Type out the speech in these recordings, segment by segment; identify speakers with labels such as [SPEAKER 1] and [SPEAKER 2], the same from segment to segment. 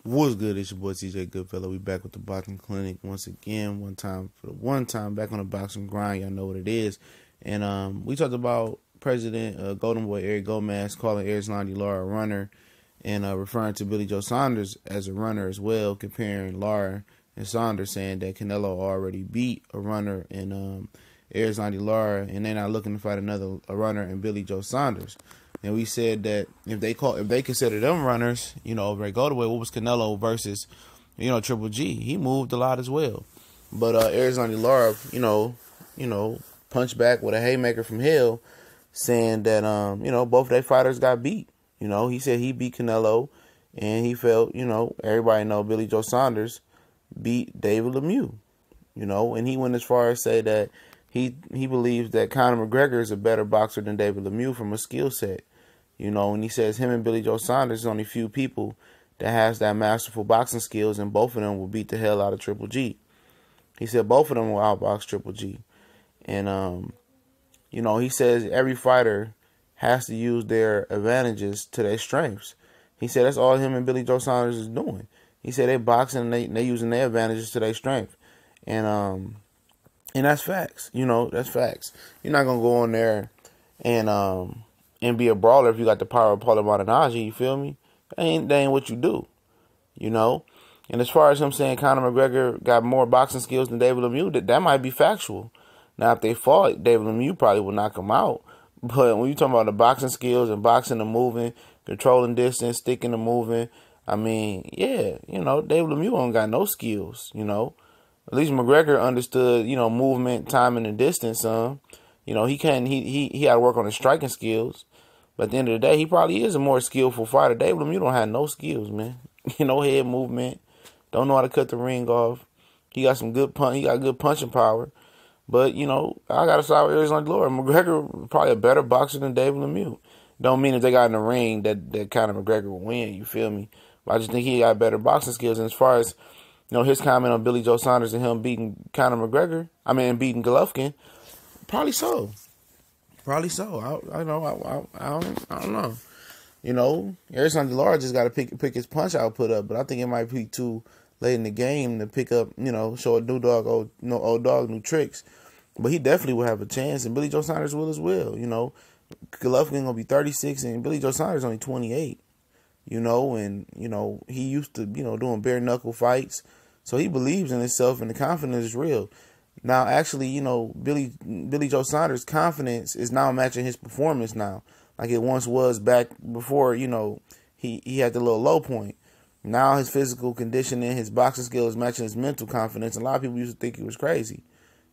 [SPEAKER 1] What's good? It's your boy TJ Goodfellow. We back with the boxing clinic once again. One time back on the boxing grind. Y'all know what it is. And we talked about President Golden Boy Eric Gomez calling Erislandy Lara a runner, and referring to Billy Joe Saunders as a runner as well, comparing Lara and Saunders, saying that Canelo already beat a runner in Erislandy Lara, and they're not looking to fight a runner in Billy Joe Saunders. And we said that if they consider them runners, Ray Goldaway, what was Canelo versus, Triple G? He moved a lot as well. But Erislandy Lara, punched back with a haymaker from hell, saying that both of their fighters got beat. He said he beat Canelo, and he felt, everybody know Billy Joe Saunders beat David Lemieux. And he went as far as say that he believes that Conor McGregor is a better boxer than David Lemieux from a skill set. And he says him and Billy Joe Saunders is only few people that has that masterful boxing skills, and both of them will beat the hell out of Triple G. He said both of them will outbox Triple G. And, he says every fighter has to use their advantages to their strengths. He said that's all him and Billy Joe Saunders is doing. He said they boxing and they using their advantages to their strength. And that's facts. That's facts. You're not going to go on there and be a brawler if you got the power of Paulo Malignaggi, you feel me? That ain't what you do, And as far as him saying Conor McGregor got more boxing skills than David Lemieux, that might be factual. Now, if they fought, David Lemieux probably would knock him out. But when you talking about the boxing skills and boxing and moving, controlling distance, sticking and moving, I mean, yeah, David Lemieux don't got no skills, At least McGregor understood, movement, timing, and distance, he had to work on his striking skills. But at the end of the day, he probably is a more skillful fighter. David Lemieux don't have no skills, man. Head movement, don't know how to cut the ring off. He got some good punch. He got good punching power. But, I got to side with Erislandy Lara. McGregor probably a better boxer than David Lemieux. Don't mean if they got in the ring that Conor McGregor will win, you feel me? But I just think he got better boxing skills. And as far as, his comment on Billy Joe Saunders and him beating Conor McGregor, beating Golovkin, probably so. Probably so. I don't know. Erislandy Lara just got to pick his punch output up, but I think it might be too late in the game to pick up, show a new dog, old dog, new tricks. But he definitely will have a chance, and Billy Joe Saunders will as well. Golovkin gonna be 36, and Billy Joe Saunders only 28. And he used to, doing bare knuckle fights, so he believes in himself, and the confidence is real. Now, actually, Billy Joe Saunders' confidence is now matching his performance now, like it once was back before, he had the little low point. Now his physical conditioning, his boxing skills matching his mental confidence. A lot of people used to think he was crazy,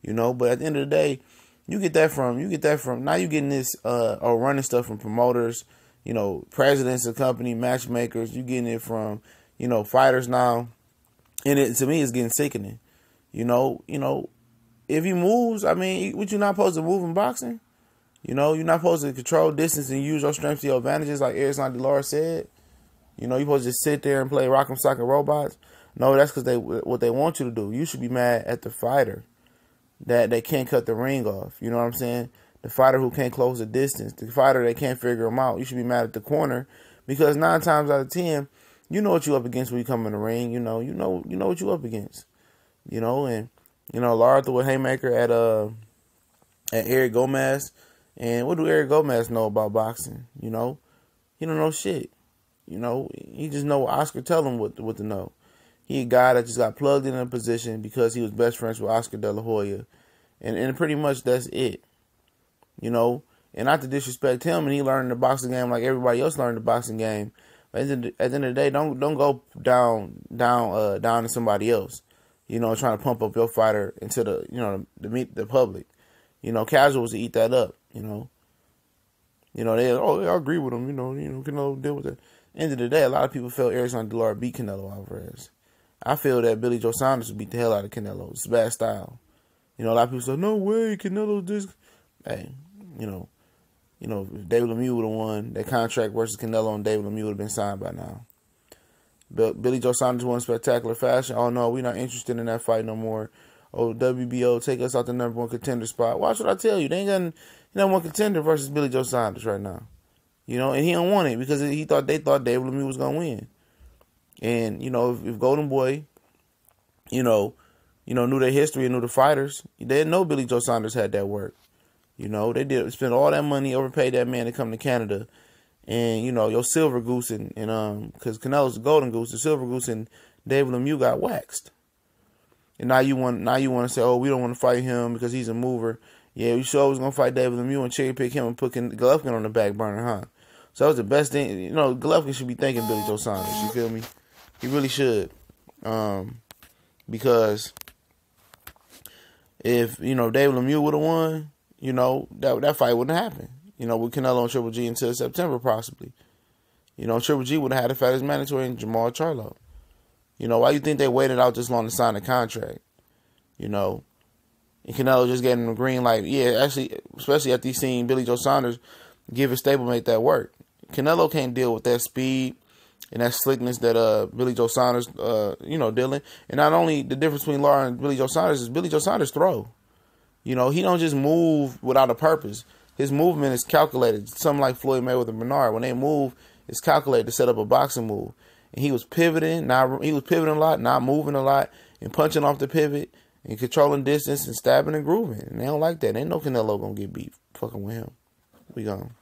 [SPEAKER 1] But at the end of the day, you get that from now you're getting this or running stuff from promoters, presidents of company, matchmakers. You getting it from fighters now, and to me it's getting sickening. If he moves, what you not supposed to move in boxing? You're not supposed to control distance and use your strengths to your advantages, like Erislandy Lara said. You're supposed to just sit there and play Rock'em Sock'em Robots. No, that's because what they want you to do. You should be mad at the fighter that they can't cut the ring off. You know what I'm saying? The fighter who can't close the distance. The fighter that can't figure them out. You should be mad at the corner, because 9 times out of 10, you know what you're up against when you come in the ring. You know what you're up against. And Lara threw a haymaker at Eric Gomez. And what do Eric Gomez know about boxing? He don't know shit. He just know what Oscar tell him what to know. He a guy that just got plugged in a position because he was best friends with Oscar De La Hoya. And pretty much that's it. And not to disrespect him, and he learned the boxing game like everybody else learned the boxing game. But at the end of the day, don't go down to somebody else. Trying to pump up your fighter into the public. Casuals to eat that up. I agree with him. Canelo deal with it. End of the day, a lot of people felt Erislandy Lara beat Canelo Alvarez. I feel that Billy Joe Saunders beat the hell out of Canelo. It's bad style. A lot of people say, no way, Canelo this. Hey, if David Lemieux would have won that contract versus Canelo, and David Lemieux would have been signed by now. But Billy Joe Saunders won in spectacular fashion. Oh no, we're not interested in that fight no more. Oh, WBO, take us out the number 1 contender spot. Watch what I tell you. They ain't got number 1 contender versus Billy Joe Saunders right now. And he don't want it because they thought David Lemieux was gonna win. And, if Golden Boy, knew their history and knew the fighters, they didn't know Billy Joe Saunders had that work. They did spend all that money, overpaid that man to come to Canada. And, your Silver Goose and because Canelo's the Golden Goose, the Silver Goose and David Lemieux got waxed. And now you want to say, oh, we don't want to fight him because he's a mover. Yeah, we sure was going to fight David Lemieux and cherry pick him and put Golovkin on the back burner, huh? So that was the best thing. Golovkin should be thanking Billy Joe Saunders. You feel me? He really should. Because if, David Lemieux would have won, that fight wouldn't have happened. With Canelo and Triple G until September, possibly. Triple G would have had to fight as mandatory and Jamal Charlo. Why you think they waited out this long to sign the contract? And Canelo just gave him the green light. Yeah, actually, especially after he seen Billy Joe Saunders give his stablemate that work. Canelo can't deal with that speed and that slickness that Billy Joe Saunders, dealing. And not only the difference between Lara and Billy Joe Saunders is Billy Joe Saunders throw. He don't just move without a purpose. His movement is calculated. Something like Floyd Mayweather and Bernard. When they move, it's calculated to set up a boxing move. And he was pivoting a lot, not moving a lot, and punching off the pivot, and controlling distance, and stabbing and grooving. And they don't like that. They know Canelo gonna get beat fucking with him. We gone.